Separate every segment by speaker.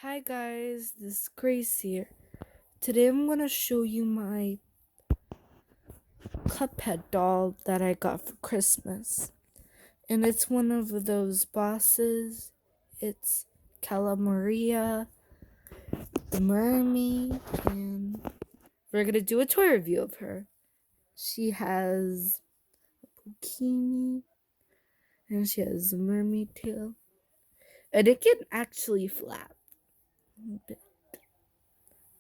Speaker 1: Hi guys, this is Grace here. Today I'm going to show you my cuphead doll that I got for Christmas. And it's one of those bosses. It's Cala the mermaid, and we're going to do a toy review of her. She has a bikini, and she has a mermaid tail. And it can actually flap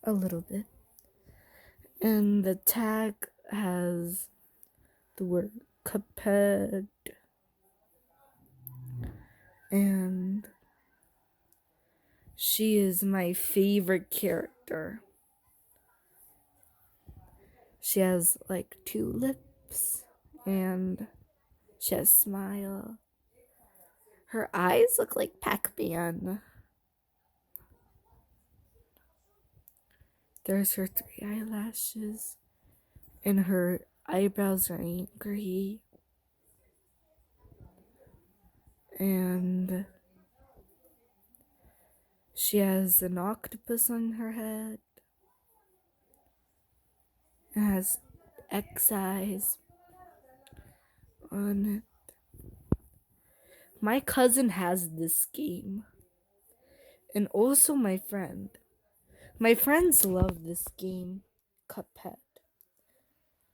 Speaker 1: a little bit. And the tag has the word cuphead, and she is my favorite character. She has like two lips, and she has a smile. Her eyes look like Pac-Man. There's her three eyelashes, and her eyebrows are angry. And she has an octopus on her head. It has X eyes on it. My cousin has this game, and also my friend. My friends love this game, Cuphead,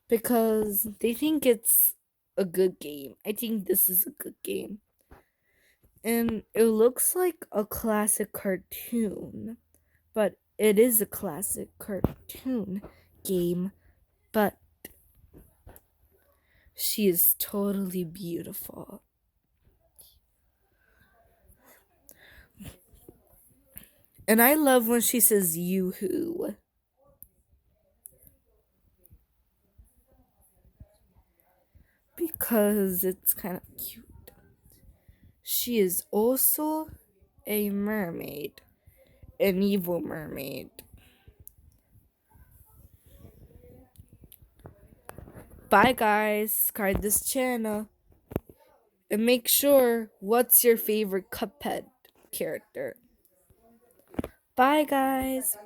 Speaker 1: because they think it's a good game. I think this is a good game. And it looks like a classic cartoon, but it is a classic cartoon game, but she is totally beautiful. And I love when she says yoo-hoo, because it's kind of cute. She is also a mermaid, an evil mermaid. Bye guys, subscribe this channel, and make sure what's your favorite Cuphead character. Bye guys.